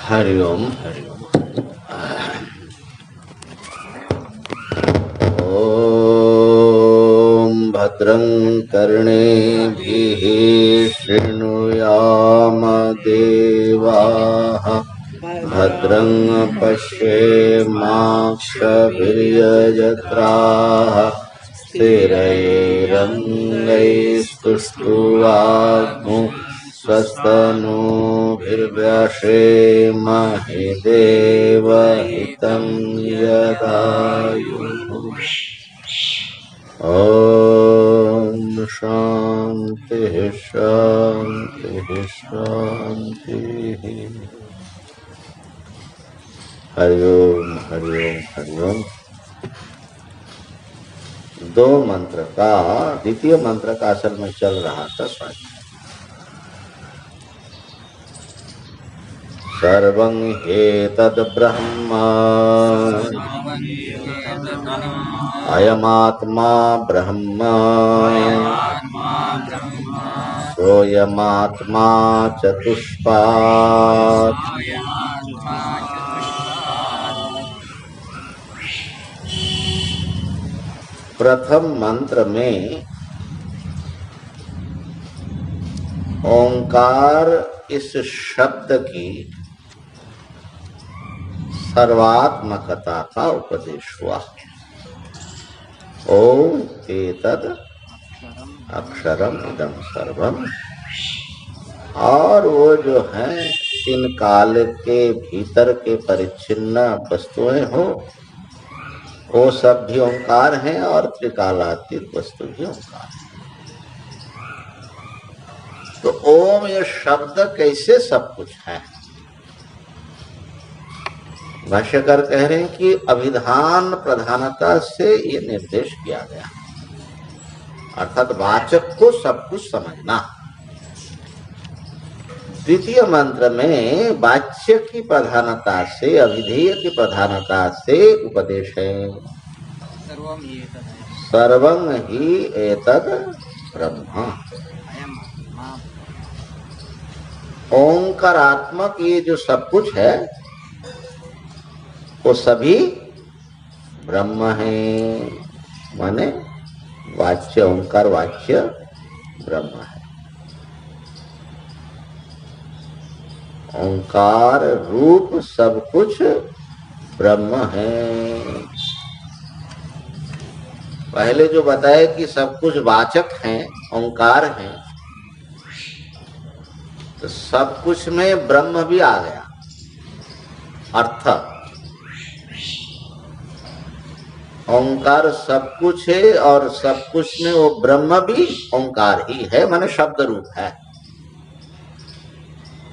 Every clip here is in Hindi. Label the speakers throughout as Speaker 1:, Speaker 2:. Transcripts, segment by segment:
Speaker 1: हरि ओम हरि ओम। ओम भद्रं कर्णेभिः शृणुयाम देवाः भद्रं पश्येमाक्षभिर्यजत्राः स्थिरैरङ्गैस्तुष्ट्वा स्वस्तनूभिर्व्यसेमहि देवहितं यदायुः। ॐ शान्तिः शान्तिः शान्तिः। हरि ओम हरि ओम हरि ओम। दो मंत्र का द्वितीय मंत्र का असल में चल रहा था स्वाध्याय। सर्वं ह्येतद् ब्रह्म अयमात्मा ब्रह्म सोऽयमात्मा चतुष्पात्। प्रथम मंत्र में ओंकार इस शब्द की सर्वात्मकता का उपदेश हुआ। ओम एतद् अक्षरम इदं सर्वम। और वो जो है इन काल के भीतर के परिच्छिन्न वस्तुएं हो वो सब भी ओंकार हैं और त्रिकालातीत वस्तु भी ओंकार है। तो ओम ये शब्द कैसे सब कुछ है। भाष्यकार कह रहे हैं कि अभिधान प्रधानता से ये निर्देश किया गया, अर्थात वाचक को सब कुछ समझना। द्वितीय मंत्र में वाच्य की प्रधानता से अभिधेय की प्रधानता से उपदेश है। सर्वं हि एतद् ब्रह्म। ओंकारात्मक ये जो सब कुछ है वो सभी ब्रह्म है, माने वाच्य ओंकार वाच्य ब्रह्म है। ओंकार रूप सब कुछ ब्रह्म है। पहले जो बताया कि सब कुछ वाचक हैं, ओंकार हैं, तो सब कुछ में ब्रह्म भी आ गया अर्थ। ओंकार सब कुछ है और सब कुछ में वो ब्रह्म भी ओंकार ही है, माने शब्द रूप है।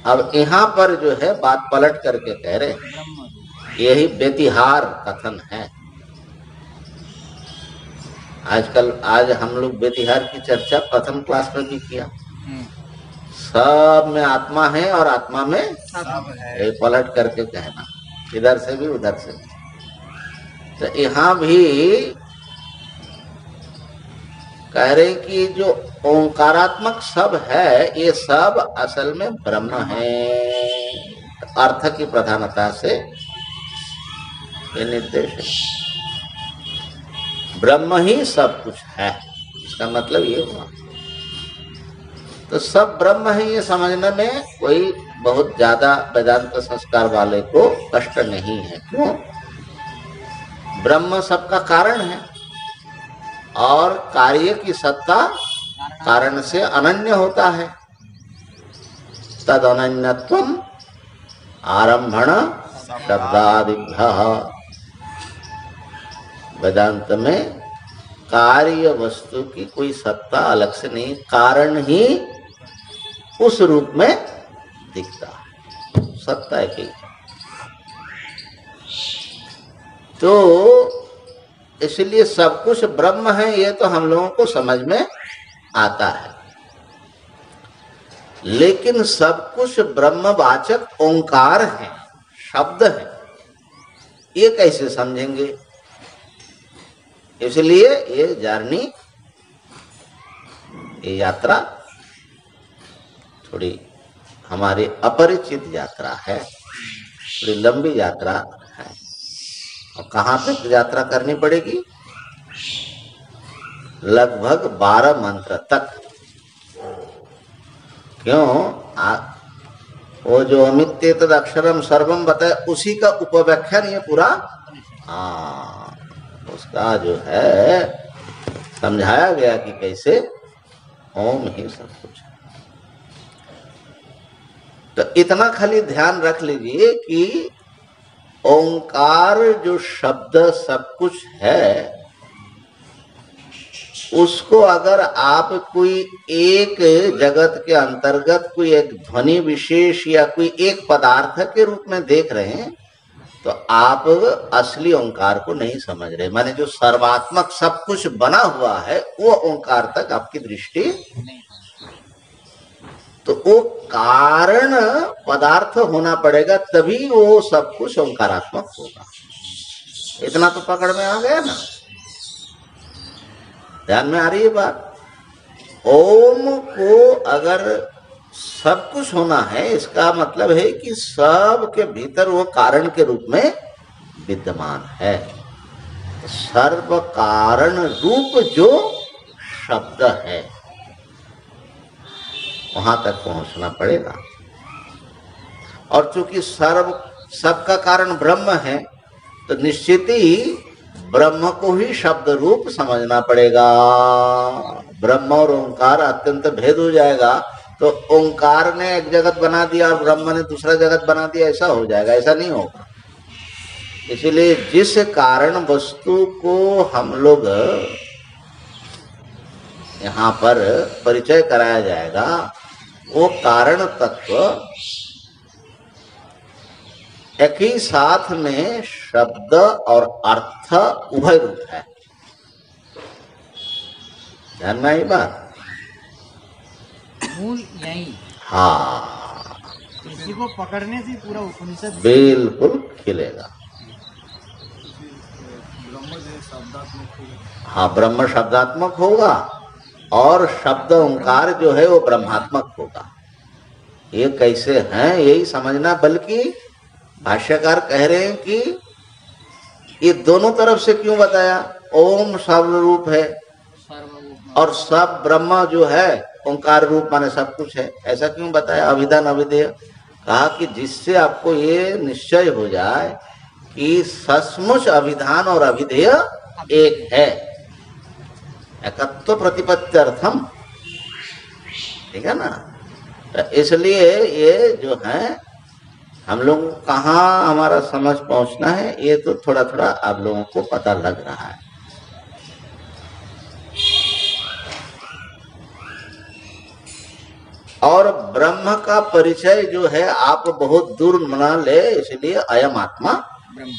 Speaker 1: अब यहाँ पर जो है बात पलट करके कह रहे हैं, यही व्यतिहार कथन है। आज हम लोग व्यतिहार की चर्चा प्रथम क्लास में भी किया। सब में आत्मा है और आत्मा में ये पलट करके कहना, इधर से भी उधर से भी। तो यहाँ भी कह रहे कि जो ओंकारात्मक सब है ये सब असल में ब्रह्म है। अर्थ की प्रधानता से ये निर्देश है, ब्रह्म ही सब कुछ है, इसका मतलब ये हुआ। तो सब ब्रह्म है ये समझने में कोई बहुत ज्यादा वेदांत संस्कार वाले को कष्ट नहीं है। क्यों? ब्रह्म सबका कारण है और कार्य की सत्ता कारण से अनन्य होता है। तद अनन्यत्वम आरंभण शब्दादिभ्यः। वेदांत में कार्य वस्तु की कोई सत्ता अलग से नहीं, कारण ही उस रूप में दिखता है, सत्ता है कि। तो इसलिए सब कुछ ब्रह्म है ये तो हम लोगों को समझ में आता है, लेकिन सब कुछ ब्रह्मवाचक ओंकार है, शब्द है, ये कैसे समझेंगे? इसलिए ये जर्नी, ये यात्रा थोड़ी हमारी अपरिचित यात्रा है। बड़ी लंबी यात्रा है। और कहाँ तक यात्रा करनी पड़ेगी? लगभग 12 मंत्र तक। क्यों? वो जो अमित्य तद अक्षरम सर्वम बताया, उसी का उपव्याख्यान ये पूरा उसका जो है समझाया गया कि कैसे ओम ही सब कुछ है। तो इतना खाली ध्यान रख लीजिए कि ओंकार जो शब्द सब कुछ है, उसको अगर आप कोई एक जगत के अंतर्गत कोई एक ध्वनि विशेष या कोई एक पदार्थ के रूप में देख रहे हैं, तो आप असली ओंकार को नहीं समझ रहे। माने जो सर्वात्मक सब कुछ बना हुआ है वो ओंकार तक आपकी दृष्टि नहीं। तो वो कारण पदार्थ होना पड़ेगा, तभी वो सब कुछ ओंकारात्मक होगा। इतना तो पकड़ में आ गया ना? ध्यान में आ रही है बात? ओम को अगर सब कुछ होना है, इसका मतलब है कि सब के भीतर वो कारण के रूप में विद्यमान है। सर्व कारण रूप जो शब्द है, वहां तक पहुंचना पड़ेगा। और चूंकि सबका कारण ब्रह्म है, तो निश्चित ही ब्रह्म को ही शब्द रूप समझना पड़ेगा। ब्रह्म और ओंकार अत्यंत भेद हो जाएगा, तो ओंकार ने एक जगत बना दिया और ब्रह्म ने दूसरा जगत बना दिया, ऐसा हो जाएगा? ऐसा नहीं होगा। इसलिए जिस कारण वस्तु को हम लोग यहाँ पर परिचय कराया जाएगा, वो कारण तत्व एक ही साथ में शब्द और अर्थ उभय रूप है। ध्यान में आई बात?
Speaker 2: मूल यही।
Speaker 1: हाँ,
Speaker 2: इसी को पकड़ने से पूरा उपनिषद
Speaker 1: बिल्कुल खिलेगा। हाँ, ब्रह्म शब्दात्मक होगा और शब्द ओंकार जो है वो ब्रह्मात्मक होगा। ये कैसे हैं यही समझना। बल्कि भाष्यकार कह रहे हैं कि ये दोनों तरफ से क्यों बताया? ओम सर्व रूप है और सब ब्रह्म जो है ओंकार रूप माने सब कुछ है, ऐसा क्यों बताया? अभिधान अभिधेय कहा कि जिससे आपको ये निश्चय हो जाए कि सचमुच अभिधान और अभिधेय एक है। एकत्व प्रतिपत्त्यर्थम, ठीक है ना? तो इसलिए ये जो है हम लोग कहाँ हमारा समझ पहुंचना है, ये तो थोड़ा थोड़ा आप लोगों को पता लग रहा है। और ब्रह्म का परिचय जो है आप बहुत दूर मना ले, इसलिए अयम आत्मा ब्रह्म।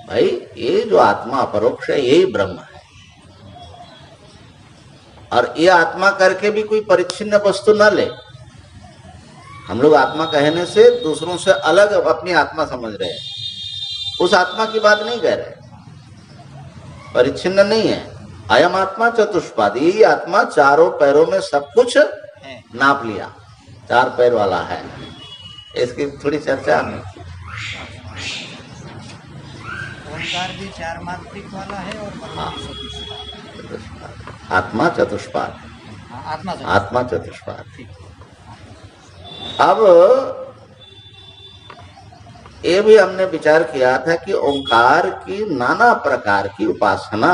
Speaker 1: भाई ये जो आत्मा अपरोक्ष है यही ब्रह्म है। और ये आत्मा करके भी कोई परिच्छिन्न वस्तु न ले। हम लोग आत्मा कहने से दूसरों से अलग अपनी आत्मा समझ रहे हैं, उस आत्मा की बात नहीं कह रहे। परिच्छिन्न नहीं है। अयम आत्मा चतुष्पाद, यही आत्मा चारों पैरों में सब कुछ नाप लिया, 4 पैर वाला है। इसकी थोड़ी चर्चा में
Speaker 2: ओंकार भी 4 मात्रिक वाला है और
Speaker 1: आत्मा चतुष्पाद, आत्मा चतुष्पाद। अब ये भी हमने विचार किया था कि ओंकार की नाना प्रकार की उपासना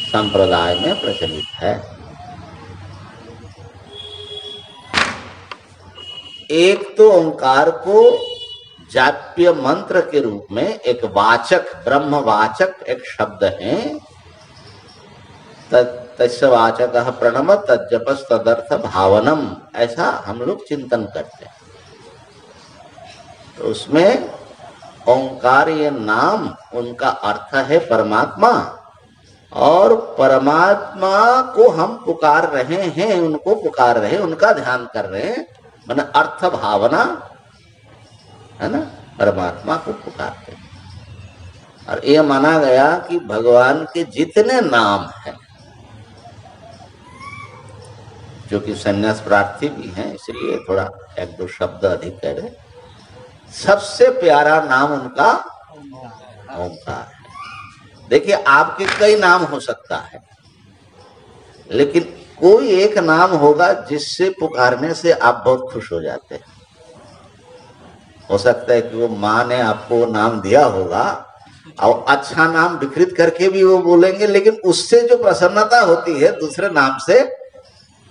Speaker 1: संप्रदाय में प्रचलित है। एक तो ओंकार को जाप्य मंत्र के रूप में एक वाचक, ब्रह्मवाचक एक शब्द है। तस्य वाचक प्रणम तज्जपस तदर्थ भावनम, ऐसा हम लोग चिंतन करते हैं। तो उसमें ओंकार ये नाम, उनका अर्थ है परमात्मा, और परमात्मा को हम पुकार रहे हैं, उनको पुकार रहे, उनका ध्यान कर रहे हैं, माने अर्थ भावना है ना, परमात्मा को पुकारते हैं। और ये माना गया कि भगवान के जितने नाम हैं, जो कि संन्यास प्रार्थी भी हैं, इसलिए थोड़ा 1-2 शब्द अधिक कह रहे, सबसे प्यारा नाम उनका ओंकार है। देखिए, आपके कई नाम हो सकता है, लेकिन कोई एक नाम होगा जिससे पुकारने से आप बहुत खुश हो जाते हैं। हो सकता है कि वो माँ ने आपको नाम दिया होगा और अच्छा नाम विकृत करके भी वो बोलेंगे, लेकिन उससे जो प्रसन्नता होती है दूसरे नाम से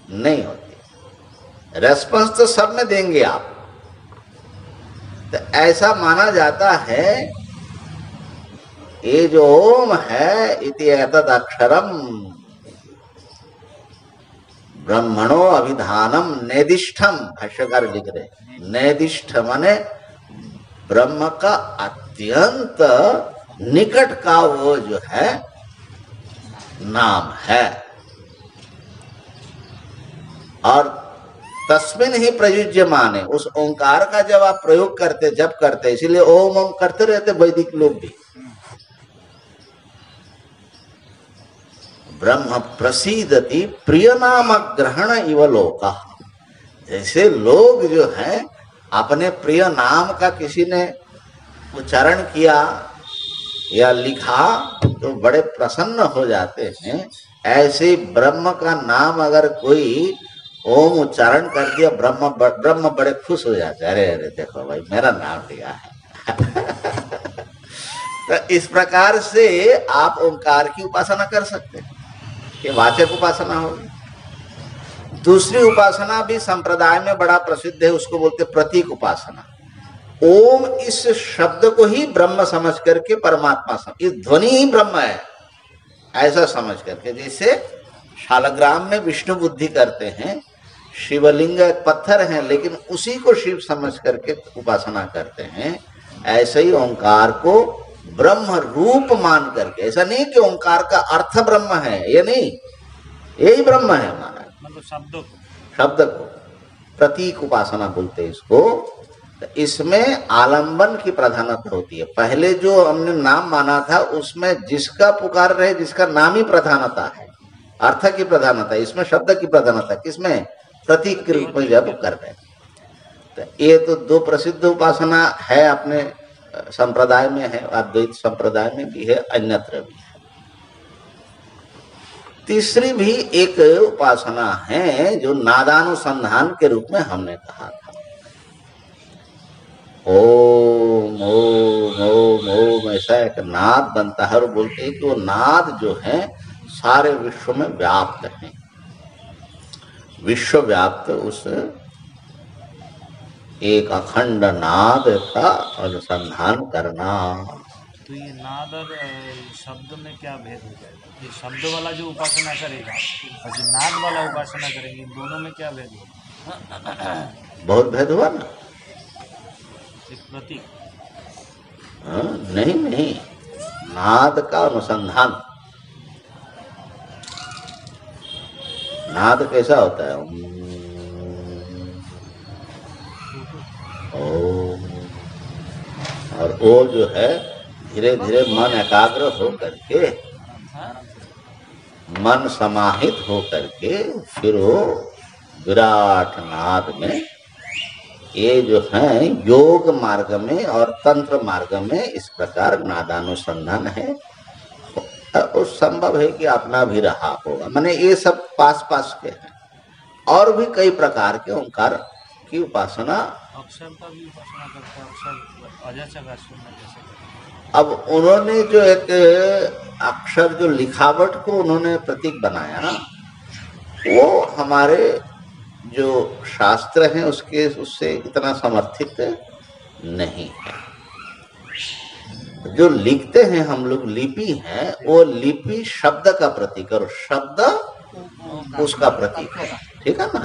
Speaker 1: नहीं होती। रेस्पॉन्स तो सब में देंगे आप। तो ऐसा माना जाता है ये जो ओम है, इति एतद् अक्षरम ब्रह्मणो अभिधानम नेदिष्ठम, भाष्यकार लिख रहे। नेदिष्ठ माने ब्रह्म का अत्यंत निकट का वो जो है नाम है। और तस्मिन ही प्रयुज्यमान है, उस ओंकार का जब आप प्रयोग करते, जब करते, इसीलिए ओम ओम करते रहते वैदिक लोग भी। ब्रह्म प्रसीदति प्रिय नाम ग्रहण इव लोका, जैसे लोग जो हैं अपने प्रिय नाम का किसी ने उच्चारण किया या लिखा तो बड़े प्रसन्न हो जाते हैं। ऐसे ब्रह्म का नाम अगर कोई ओम उच्चारण कर दिया, ब्रह्म बड़े खुश हो जाते हैं। अरे अरे देखो भाई, मेरा नाम लिया है। तो इस प्रकार से आप ओंकार की उपासना कर सकते हैं, ये वाचक उपासना होगी। दूसरी उपासना भी संप्रदाय में बड़ा प्रसिद्ध है, उसको बोलते प्रतीक उपासना। ओम इस शब्द को ही ब्रह्म समझ करके परमात्मा समझ, इस ध्वनि ही ब्रह्म है ऐसा समझ करके, जैसे शालग्राम में विष्णु बुद्धि करते हैं, शिवलिंग एक पत्थर है लेकिन उसी को शिव समझ करके उपासना करते हैं, ऐसे ही ओंकार को ब्रह्म रूप मान करके। ऐसा नहीं कि ओंकार का अर्थ ब्रह्म है, ये नहीं, यही ब्रह्म है माना, मतलब शब्द को प्रतीक उपासना बोलते हैं इसको। तो इसमें आलंबन की प्रधानता होती है। पहले जो हमने नाम माना था उसमें जिसका पुकार रहे, जिसका नाम ही प्रधानता है, अर्थ की प्रधानता, इसमें शब्द की प्रधानता, किसमें? प्रतीक के रूप में जब कर रहे। तो ये तो दो प्रसिद्ध उपासना है, अपने संप्रदाय में है, अद्वैत संप्रदाय में भी है, अन्यत्र भी है। तीसरी भी एक उपासना है जो नादानुसंधान के रूप में हमने कहा था। ओम ओम ओम ओम ऐसा एक नाद बनता है, और बोलते हैं कि वो नाद जो है सारे विश्व में व्याप्त है। विश्व व्याप्त उस एक अखंड नाद का अनुसंधान करना।
Speaker 3: तो ये नाद और शब्द में क्या भेद हो जाएगा? ये शब्द वाला जो उपासना करेगा और जो नाद वाला उपासना करेंगे, दोनों में क्या भेद होगा?
Speaker 1: बहुत भेद हुआ ना।
Speaker 3: एक प्रतीक
Speaker 1: नहीं नहीं, नाद का अनुसंधान। नाद कैसा होता है? ओम, और ओ जो है धीरे धीरे मन एकाग्र हो करके, मन समाहित हो करके फिर वो विराट नाद में, ये जो है योग मार्ग में और तंत्र मार्ग में इस प्रकार नादानुसंधान है। और संभव है कि अपना भी रहा होगा, माने ये सब पास पास के हैं। और भी कई प्रकार के ओंकार की उपासना,
Speaker 3: अक्षर का भी उपासना करते हैं, अक्षर अजय कैसे।
Speaker 1: अब उन्होंने जो एक अक्षर जो लिखावट को उन्होंने प्रतीक बनाया, वो हमारे जो शास्त्र हैं उसके उससे इतना समर्थित नहीं है। जो लिखते हैं हम लोग, लिपि है, वो लिपि शब्द का प्रतीक और शब्द उसका प्रतीक है, ठीक है ना।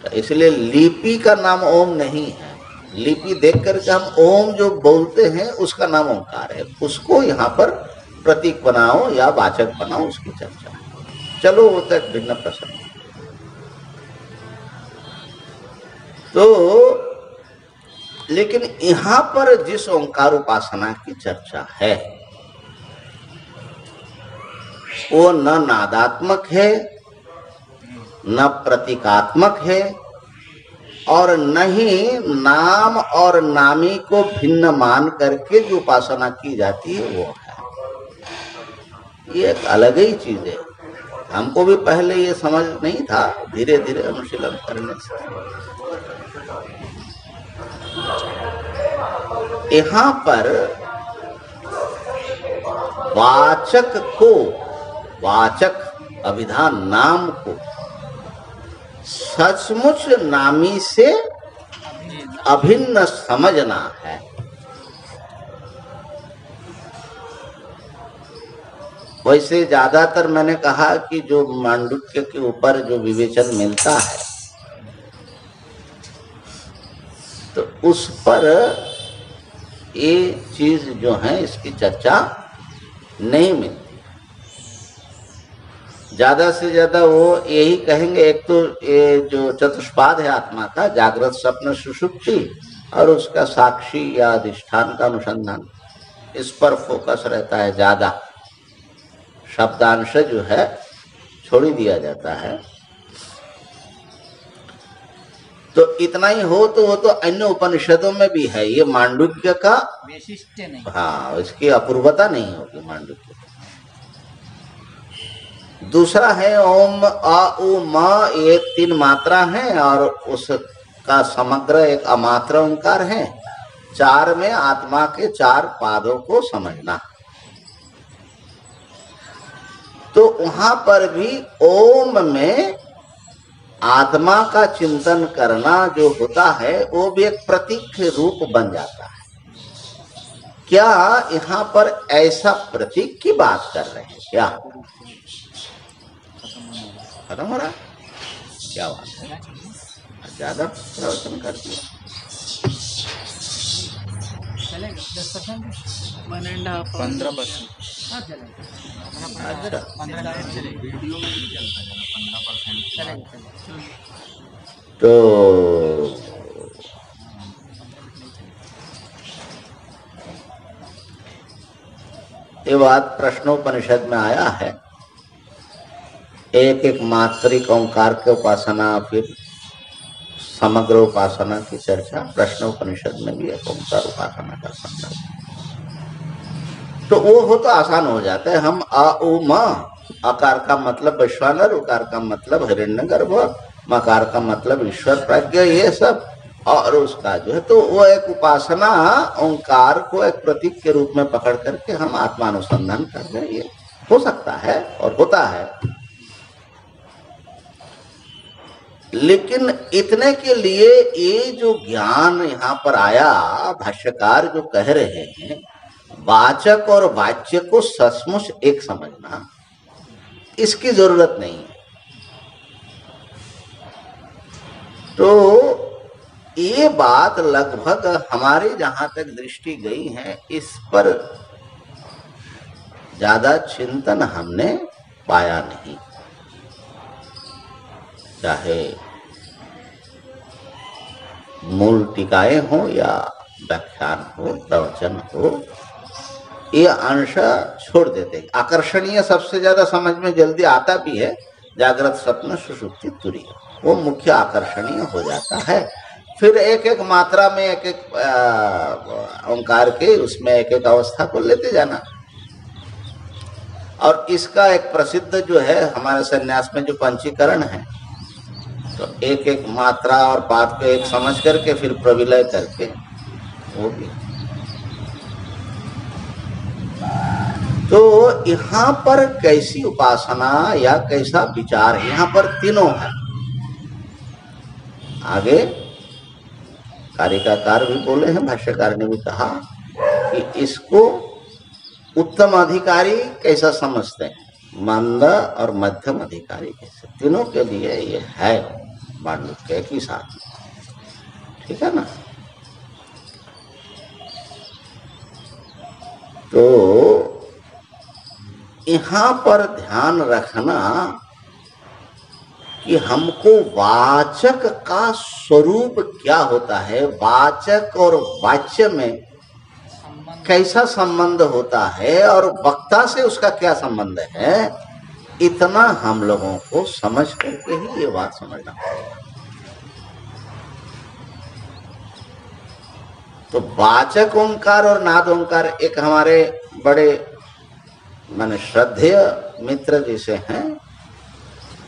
Speaker 1: तो इसलिए लिपि का नाम ओम नहीं है। लिपि देख करके हम ओम जो बोलते हैं उसका नाम ओंकार है, उसको यहाँ पर प्रतीक बनाओ या वाचक बनाओ, उसकी चर्चा। चलो वो तक भिन्न प्रसंग। तो लेकिन यहां पर जिस ओंकार उपासना की चर्चा है वो न नादात्मक है, न प्रतीकात्मक है, और नहीं नाम और नामी को भिन्न मान करके जो उपासना की जाती है वो है। ये एक अलग ही चीज है। हमको भी पहले ये समझ नहीं था, धीरे धीरे अनुशीलन करने से। यहाँ पर वाचक को, वाचक अभिधान नाम को सचमुच नामी से अभिन्न समझना है। वैसे ज्यादातर मैंने कहा कि जो मांडुक्य के ऊपर जो विवेचन मिलता है तो उस पर ये चीज जो है इसकी चर्चा नहीं मिलती। ज्यादा से ज्यादा वो यही कहेंगे, एक तो ये जो चतुष्पाद है आत्मा का, जागृत स्वप्न सुषुप्ति और उसका साक्षी या अधिष्ठान का अनुसंधान, इस पर फोकस रहता है ज्यादा। शब्दांश जो है छोड़ ही दिया जाता है। तो इतना ही हो तो वो तो अन्य उपनिषदों में भी है। ये मांडुक्य का
Speaker 2: वैशिष्ट्य नहीं,
Speaker 1: हाँ, इसकी अपूर्वता नहीं होगी मांडुक्य। दूसरा है ओम अ उ म, ये 3 मात्रा है और उसका समग्र एक अमात्र ओंकार है। 4 में आत्मा के 4 पादों को समझना। तो वहां पर भी ओम में आत्मा का चिंतन करना जो होता है वो भी एक प्रतीक रूप बन जाता है। क्या यहाँ पर ऐसा प्रतीक की बात कर रहे हैं क्या? खत्म हो रहा? क्या बात है, ज्यादा प्रवचन कर दिया।
Speaker 2: चलेगा 10%,
Speaker 3: 15%।
Speaker 2: हाँ चलेगा।
Speaker 1: अच्छा,
Speaker 2: 15 चलेगा, वीडियो में नहीं चलता, 15% चलेगा।
Speaker 1: तो ये बात प्रश्नोपनिषद में आया है। एक एक मात्रिक ओंकार के उपासना, फिर समग्र उपासना की चर्चा प्रश्नोपनिषद में भी एक ओंकार उपासना का संदर्भ। तो वो हो तो आसान हो जाता है। हम अ उ म, अकार का मतलब वैश्वानर, उकार का मतलब हिरण्यगर्भ, मकार का मतलब ईश्वर प्रज्ञ, ये सब। और उसका जो है तो वो एक उपासना ओंकार को एक प्रतीक के रूप में पकड़ करके हम आत्मानुसंधान कर रहे हैं। ये हो सकता है और होता है। लेकिन इतने के लिए ये जो ज्ञान यहाँ पर आया, भाष्यकार जो कह रहे हैं वाचक और वाच्य को सचमुच एक समझना, इसकी जरूरत नहीं है। तो ये बात लगभग हमारी जहां तक दृष्टि गई है, इस पर ज्यादा चिंतन हमने पाया नहीं। चाहे मूल टीकाएं हो या व्याख्यान हो, प्रवचन हो, ये अंश छोड़ देते। आकर्षणीय सबसे ज्यादा समझ में जल्दी आता भी है, जागृत स्वप्न सुषुप्ति तुरीय, वो मुख्य आकर्षणीय हो जाता है। फिर एक एक मात्रा में एक एक ओंकार के उसमें एक एक अवस्था को लेते जाना। और इसका एक प्रसिद्ध जो है हमारे संन्यास में जो पंचीकरण है, तो एक एक मात्रा और पाद को एक समझ करके फिर प्रविलय करके वो भी। तो यहाँ पर कैसी उपासना या कैसा विचार है, यहाँ पर तीनों है। आगे कारिकाकार भी बोले हैं, भाष्यकार ने भी कहा कि इसको उत्तम अधिकारी कैसा समझते हैं, मंद और मध्यम अधिकारी कैसे, तीनों के लिए ये है मांडुक्य के साथ। ठीक है ना? तो यहाँ पर ध्यान रखना कि हमको वाचक का स्वरूप क्या होता है, वाचक और वाच्य में कैसा संबंध होता है और वक्ता से उसका क्या संबंध है, इतना हम लोगों को समझ करके ही ये बात समझना पड़ेगा। तो वाचक ओंकार और नाद ओंकार एक हमारे बड़े माने श्रद्धेय मित्र जैसे हैं।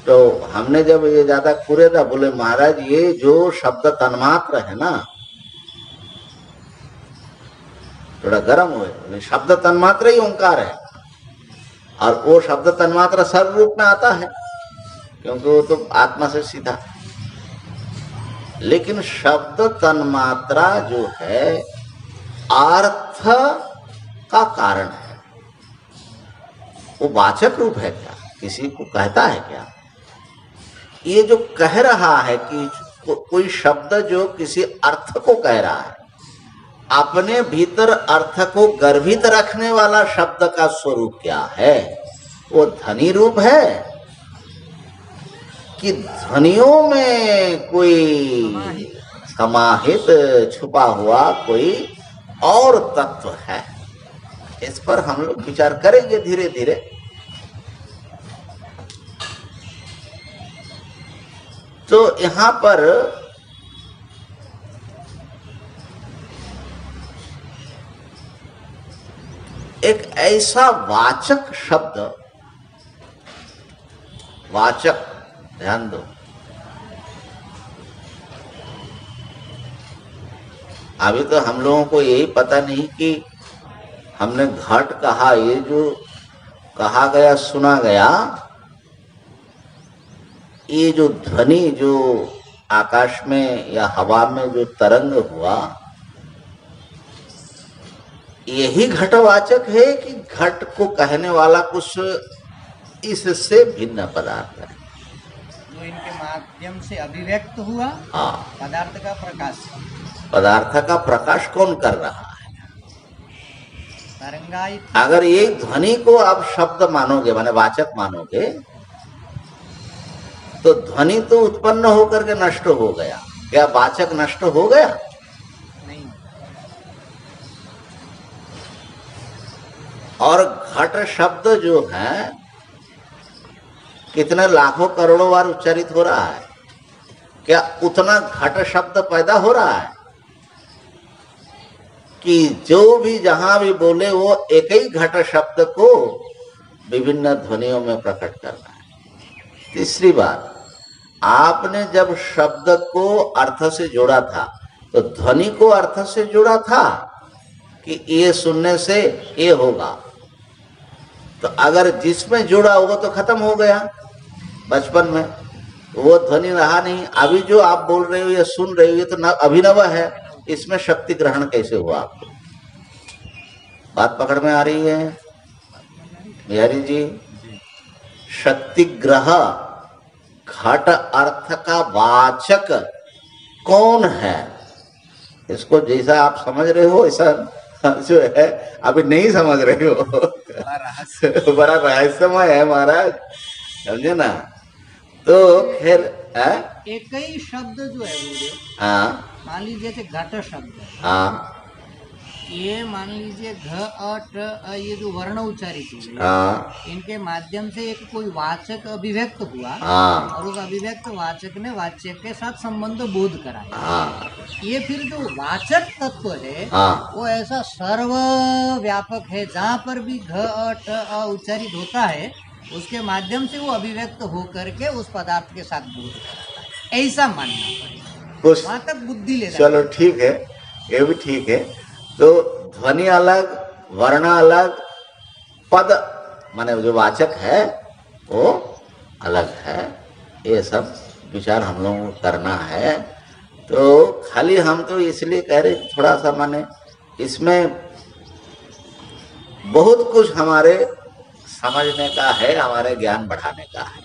Speaker 1: तो हमने जब ये ज्यादा कुरे था, बोले महाराज ये जो शब्द तन्मात्र है ना, थोड़ा गर्म हुए, शब्द तन्मात्र ही ओंकार है और वो शब्द तन्मात्र सर्व रूप में आता है क्योंकि वो तो आत्मा से सीधा। लेकिन शब्द तन्मात्रा जो है अर्थ का कारण है, वो वाचक रूप है क्या, किसी को कहता है क्या? ये जो कह रहा है कि कोई शब्द जो किसी अर्थ को कह रहा है, अपने भीतर अर्थ को गर्भित रखने वाला शब्द का स्वरूप क्या है? वो ध्वनि रूप है कि ध्वनियों में कोई समाहित छुपा हुआ कोई और तत्व है? इस पर हम लोग विचार करेंगे धीरे धीरे। तो यहां पर एक ऐसा वाचक शब्द, वाचक, ध्यान दो, अभी तो हम लोगों को यही पता नहीं कि हमने घट कहा, ये जो कहा गया सुना गया, ये जो ध्वनि जो आकाश में या हवा में जो तरंग हुआ, यही घटवाचक है कि घट को कहने वाला कुछ इससे भिन्न पदार्थ है
Speaker 2: जो इनके माध्यम से अभिव्यक्त हुआ?
Speaker 1: हाँ,
Speaker 2: पदार्थ का प्रकाश।
Speaker 1: पदार्थ का प्रकाश कौन कर रहा है?
Speaker 2: तरंगायित।
Speaker 1: अगर ये ध्वनि को आप शब्द मानोगे, माने वाचक मानोगे, तो ध्वनि तो उत्पन्न होकर के नष्ट हो गया, क्या वाचक नष्ट हो गया?
Speaker 2: नहीं।
Speaker 1: और घट शब्द जो है कितने लाखों करोड़ों बार उच्चारित हो रहा है, क्या उतना घट शब्द पैदा हो रहा है कि जो भी जहां भी बोले वो एक ही घट शब्द को विभिन्न ध्वनियों में प्रकट करना है? तीसरी बात, आपने जब शब्द को अर्थ से जोड़ा था तो ध्वनि को अर्थ से जोड़ा था कि ये सुनने से ये होगा, तो अगर जिसमें जुड़ा होगा तो खत्म हो गया। बचपन में वो ध्वनि रहा नहीं, अभी जो आप बोल रहे हो या सुन रहे हो ये तो अभिनव है, इसमें शक्ति ग्रहण कैसे हुआ आपको? बात पकड़ में आ रही है बिहारी जी? शक्ति ग्रह घट अर्थ का वाचक कौन है, इसको जैसा आप समझ रहे हो ऐसा जो है अभी नहीं समझ रहे हो। बड़ा रहस्यमय है महाराज, समझे ना? तो खैर
Speaker 2: एक ही शब्द जो है गुरुदेव,
Speaker 1: हाँ,
Speaker 2: मान लीजिए जैसे घट शब्द है,
Speaker 1: हाँ,
Speaker 2: ये मान लीजिए घ अ ट अ, ये जो वर्ण उच्चारित हुए,
Speaker 1: हाँ,
Speaker 2: इनके माध्यम से एक कोई वाचक अभिव्यक्त हुआ,
Speaker 1: हाँ,
Speaker 2: और उस अभिव्यक्त वाचक ने वाच्य के साथ संबंध बोध कराया।
Speaker 1: हाँ,
Speaker 2: ये फिर जो वाचक तत्व है,
Speaker 1: हाँ,
Speaker 2: वो ऐसा सर्व व्यापक है, जहाँ पर भी घ अ ट अ उच्चारित होता है उसके माध्यम से वो अभिव्यक्त होकर के उस पदार्थ के साथ बोध कराता है, ऐसा मानना पड़ेगा।
Speaker 1: कुछ
Speaker 2: वहाँ तक बुद्धि ले,
Speaker 1: चलो ठीक है, ये भी ठीक है। तो ध्वनि अलग, वर्ण अलग, पद माने जो वाचक है वो अलग है, ये सब विचार हम लोगों को करना है। तो खाली हम तो इसलिए कह रहे थोड़ा सा माने इसमें बहुत कुछ हमारे समझने का है, हमारे ज्ञान बढ़ाने का है।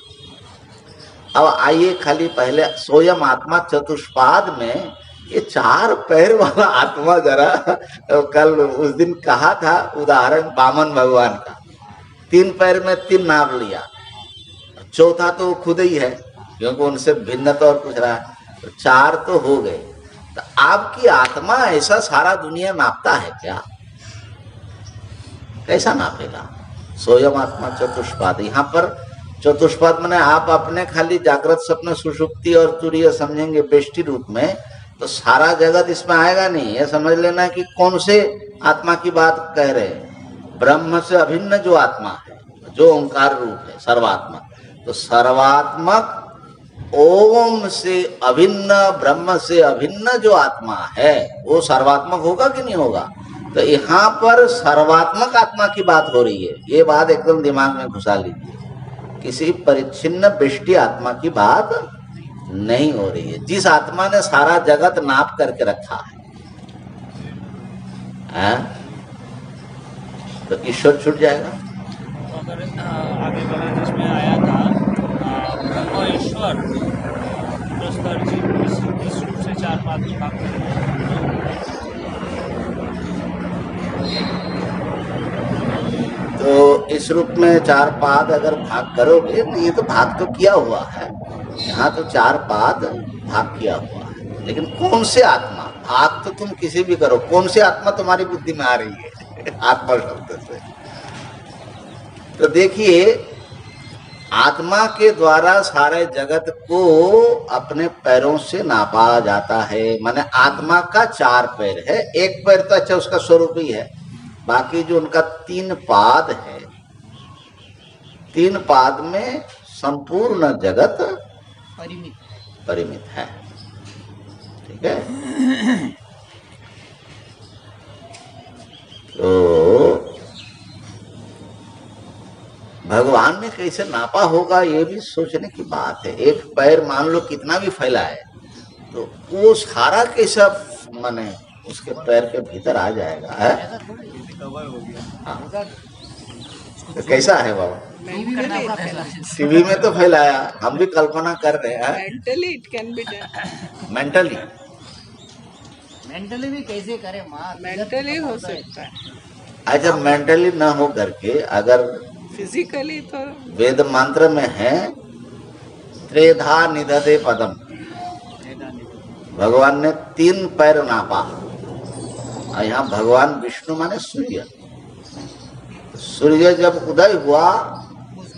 Speaker 1: अब आइए खाली पहले सोयम आत्मा चतुष्पाद में ये चार पैर वाला आत्मा जरा, कल उस दिन कहा था उदाहरण वामन भगवान का, तीन पैर में तीन नाम लिया, चौथा तो खुद ही है क्योंकि उनसे भिन्न तो और कुछ रहा है, तो चार तो हो गए। तो आपकी आत्मा ऐसा सारा दुनिया नापता है क्या? कैसा नापेगा? सोयम आत्मा चतुष्पाद, यहाँ पर चतुष्पाद माने आप अपने खाली जागृत स्वप्न सुषुप्ति और तुरीय समझेंगे बेष्टि रूप में, तो सारा जगत इसमें आएगा नहीं। ये समझ लेना कि कौन से आत्मा की बात कह रहे हैं। ब्रह्म से अभिन्न जो आत्मा है, जो ओंकार रूप है, सर्वात्मा, तो सर्वात्मक ओम से अभिन्न, ब्रह्म से अभिन्न जो आत्मा है वो सर्वात्मक होगा कि नहीं होगा? तो यहाँ पर सर्वात्मक आत्मा की बात हो रही है। ये बात एकदम दिमाग में घुसा लीजिए, किसी परिच्छिन्न वृष्टि आत्मा की बात नहीं हो रही है। जिस आत्मा ने सारा जगत नाप करके रखा है, तो ईश्वर छूट जाएगा।
Speaker 3: अगर आगे बढ़े जिसमें आया था ब्रह्म ईश्वर प्रस्तर जी, इस रूप से 4 पाद में भाग करेंगे।
Speaker 1: तो इस रूप में 4 पाद अगर भाग करोगे, तो ये तो भाग तो किया हुआ है, यहाँ तो 4 पाद भाग किया हुआ है। लेकिन कौन से आत्मा, भाग तो तुम किसी भी करो, कौन से आत्मा तुम्हारी बुद्धि में आ रही है आत्मा शब्द से? तो देखिए, आत्मा के द्वारा सारे जगत को अपने पैरों से नापा जाता है। माने आत्मा का 4 पैर है, एक पैर तो अच्छा उसका स्वरूप ही है, बाकी जो उनका 3 पाद है, 3 पाद में संपूर्ण जगत परिमित है। ठीक है, तो भगवान ने कैसे नापा होगा ये भी सोचने की बात है। एक पैर मान लो कितना भी फैला है, तो वो सारा कैसा माने उसके पैर के भीतर आ जाएगा है? हाँ। तो कैसा है बाबा? टीवी में तो फैलाया, हम भी कल्पना कर रहे हैं।
Speaker 4: Mentally it can be done.
Speaker 2: Mentally भी कैसे करे माँ?
Speaker 4: मेंटली हो सकता है।
Speaker 1: अच्छा, मेंटली ना हो करके अगर
Speaker 4: फिजिकली तो
Speaker 1: वेद मंत्र में है त्रेधा निदधे पदम, भगवान ने 3 पैर नापा। और यहाँ भगवान विष्णु माने सूर्य, सूर्य जब उदय हुआ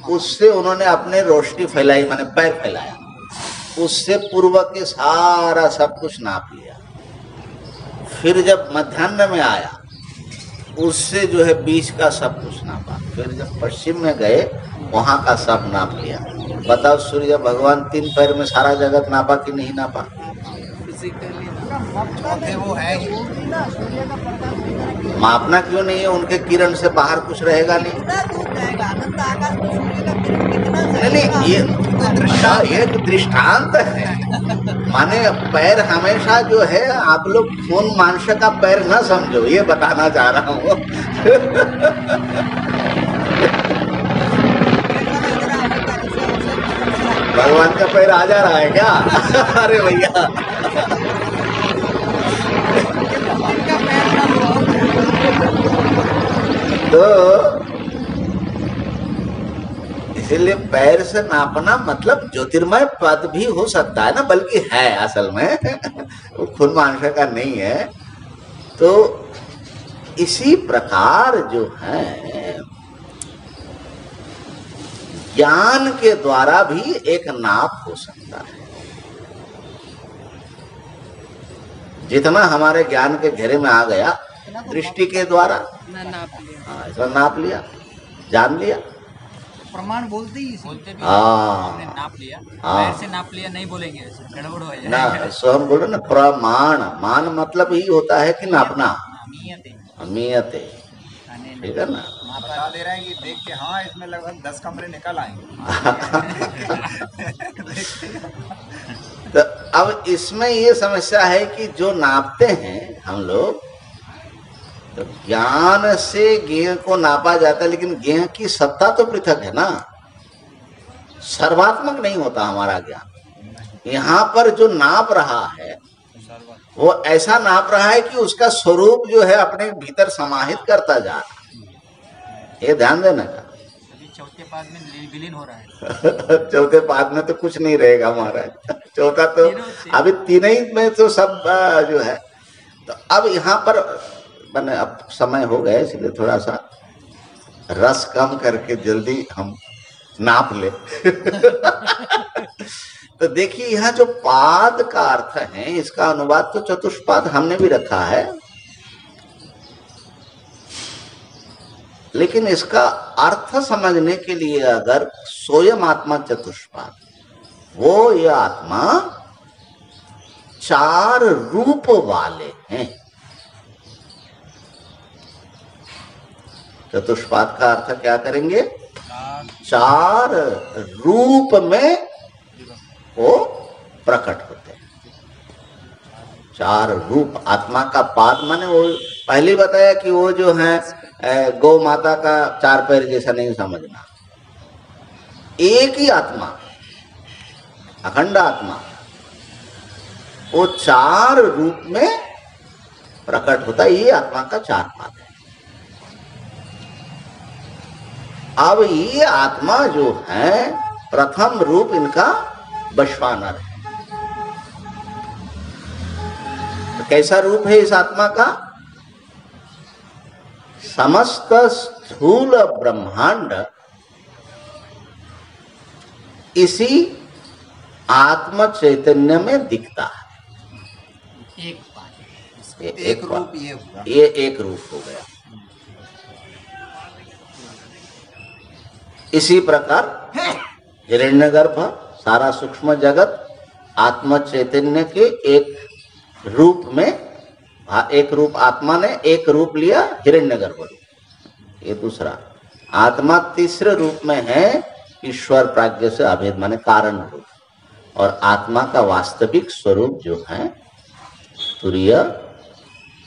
Speaker 1: उससे उन्होंने अपने रोशनी फैलाई, माने पैर फैलाया, उससे पूर्व के सारा सब कुछ नाप लिया। फिर जब मध्याह्न में आया उससे जो है बीच का सब कुछ नापा। फिर जब पश्चिम में गए वहां का सब नाप लिया। बताओ, सूर्य भगवान 3 पैर में सारा जगत नापा कि नहीं नापा?
Speaker 4: फिजिकली
Speaker 2: वो है
Speaker 1: मापना क्यों नहीं है? उनके किरण से बाहर कुछ रहेगा नहीं। नहीं, ये एक दृष्टांत है। माने पैर हमेशा जो है, आप लोग खून मांस का पैर न समझो, ये बताना चाह रहा हूँ। भगवान का पैर आ जा रहा है क्या? अरे भैया, तो इसीलिए पैर से नापना मतलब ज्योतिर्मय पद भी हो सकता है ना, बल्कि है असल में वो खून मांस का नहीं है। तो इसी प्रकार जो है ज्ञान के द्वारा भी एक नाप हो सकता है। जितना हमारे ज्ञान के घेरे में आ गया दृष्टि के द्वारा, ऐसा नाप लिया, जान लिया।
Speaker 2: प्रमाण बोलते ही
Speaker 1: हाँ,
Speaker 2: नाप लिया,
Speaker 1: पैर
Speaker 2: से नाप लिया नहीं बोलेंगे, गड़बड़ हो
Speaker 1: ना। सो हम बोलो ना, प्रमाण, मान मतलब ही होता है कि नापना, अमीयते, ठीक है ना।
Speaker 5: बता दे रहे हैं कि देख के हाँ इसमें लगभग 10 कमरे निकल आएंगे।
Speaker 1: तो अब इसमें ये समस्या है कि जो नापते हैं हम लोग, तो ज्ञान से ज्ञेय को नापा जाता है, लेकिन ज्ञेय की सत्ता तो पृथक है ना, सर्वात्मक नहीं होता हमारा ज्ञान। यहाँ पर जो नाप रहा है वो ऐसा नाप रहा है कि उसका स्वरूप जो है अपने भीतर समाहित करता जा रहा है। ये ध्यान देना का।
Speaker 2: चौथे पाद में विलीन हो रहा है।
Speaker 1: चौथे पाद में तो कुछ नहीं रहेगा महाराज, चौथा तो अभी 3 ही में तो सब जो है। तो अब यहाँ पर मैंने, अब समय हो गया इसलिए थोड़ा सा रस कम करके जल्दी हम नाप ले। तो देखिए यहाँ जो पाद का अर्थ है, इसका अनुवाद तो चतुष्पाद हमने भी रखा है, लेकिन इसका अर्थ समझने के लिए अगर स्वयं आत्मा चतुष्पाद, वो ये आत्मा चार रूप वाले हैं। चतुष्पाद का अर्थ क्या करेंगे? चार रूप में वो प्रकट होते हैं। चार रूप आत्मा का पाद माने वो पहले बताया कि वो जो है गौ माता का चार पैर जैसा नहीं समझना, एक ही आत्मा, अखंड आत्मा, वो चार रूप में प्रकट होता है। ये आत्मा का चार पाद है। अब ये आत्मा जो है, प्रथम रूप इनका वैश्वानर है। तो कैसा रूप है इस आत्मा का? समस्त स्थूल ब्रह्मांड इसी आत्म चैतन्य में दिखता है।
Speaker 2: एक बात,
Speaker 1: एक
Speaker 5: रूप ये हुआ।
Speaker 1: ये एक रूप हो गया। इसी प्रकार हिरण्यगर्भ, सारा सूक्ष्म जगत आत्म चैतन्य के एक रूप में, एक रूप आत्मा ने एक रूप लिया, हिरण्यगर्भ रूप। ये दूसरा आत्मा तीसरे रूप में है, ईश्वर प्राज्ञ से अभेद माने कारण रूप। और आत्मा का वास्तविक स्वरूप जो है तुरीय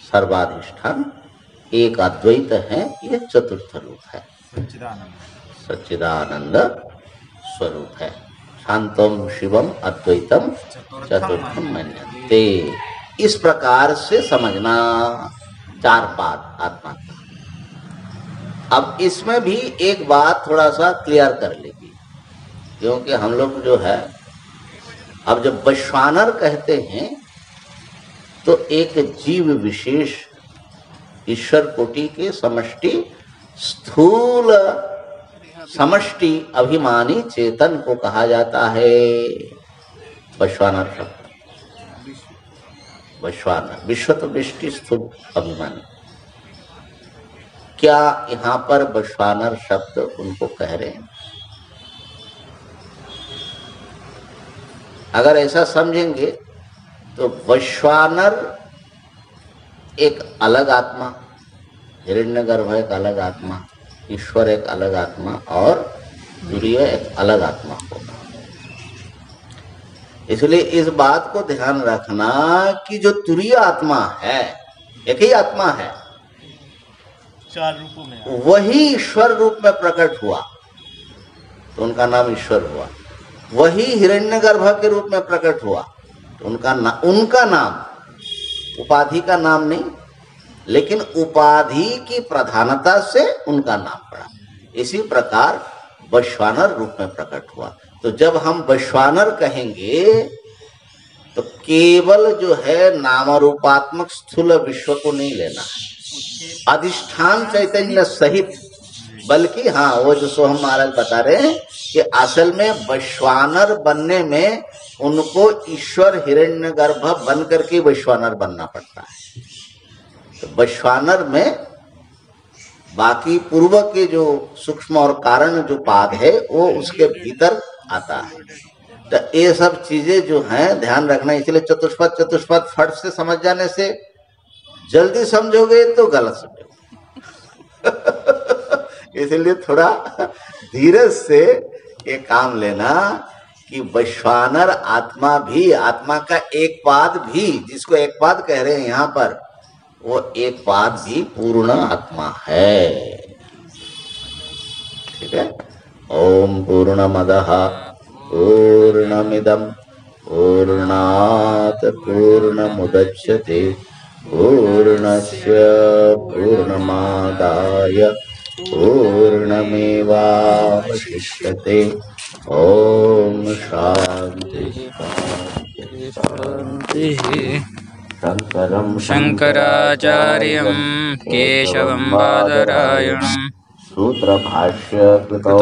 Speaker 1: सर्वाधिष्ठान एक अद्वैत है, ये चतुर्थ रूप है, सच्चिदानंद स्वरूप है। शांतम शिवम अद्वैतम चतुर्थम मन्यते। इस प्रकार से समझना चार पाद आत्मा का। अब इसमें भी एक बात थोड़ा सा क्लियर कर लेगी, क्योंकि हम लोग जो है, अब जब वैश्वानर कहते हैं तो एक जीव विशेष ईश्वर कोटि के समष्टि स्थूल समष्टि अभिमानी चेतन को कहा जाता है वैश्वानर शब्द। वैश्वानर, विश्व तो वृष्टि स्थूल अभिमानी। क्या यहाँ पर वैश्वानर शब्द उनको कह रहे हैं? अगर ऐसा समझेंगे तो वैश्वानर एक अलग आत्मा, हिरण्यगर्भ एक अलग आत्मा, ईश्वर एक अलग आत्मा और तुरीय एक अलग आत्मा होगा। इसलिए इस बात को ध्यान रखना कि जो तुरीय आत्मा है, एक ही आत्मा है,
Speaker 3: चार रूपों में
Speaker 1: वही ईश्वर रूप में प्रकट हुआ तो उनका नाम ईश्वर हुआ। वही हिरण्यगर्भ के रूप में प्रकट हुआ तो उनका नाम, उपाधि का नाम नहीं, लेकिन उपाधि की प्रधानता से उनका नाम पड़ा। इसी प्रकार वैश्वानर रूप में प्रकट हुआ। तो जब हम वैश्वानर कहेंगे तो केवल जो है नाम रूपात्मक स्थूल विश्व को नहीं लेना है, अधिष्ठान चैतन्य सहित, बल्कि हाँ, वो जो सोहम महाराज बता रहे हैं कि असल में वैश्वानर बनने में उनको ईश्वर हिरण्यगर्भ बन करके वैश्वानर बनना पड़ता है। तो वैश्वानर में बाकी पूर्व के जो सूक्ष्म और कारण जो पाद है वो उसके भीतर आता है। तो ये सब चीजें जो हैं ध्यान रखना। इसलिए चतुष्पद फट से समझ जाने से, जल्दी समझोगे तो गलत समझोगे। इसलिए थोड़ा धीरज से ये काम लेना कि वैश्वानर आत्मा भी, आत्मा का एक पाद भी, जिसको एक पाद कह रहे हैं यहाँ पर, वो एक पाद भी पूर्ण आत्मा है। ठीक है। ओम पूर्णमदः पूर्णमिदं पूर्णात् पूर्णमुदच्यते पूर्णस्य पूर्णमादाय पूर्णमेवावशिष्यते। ओम शांति शांति।
Speaker 6: शंकराचार्यं केशवं बादरायणं
Speaker 1: सूत्रभाष्य कृतो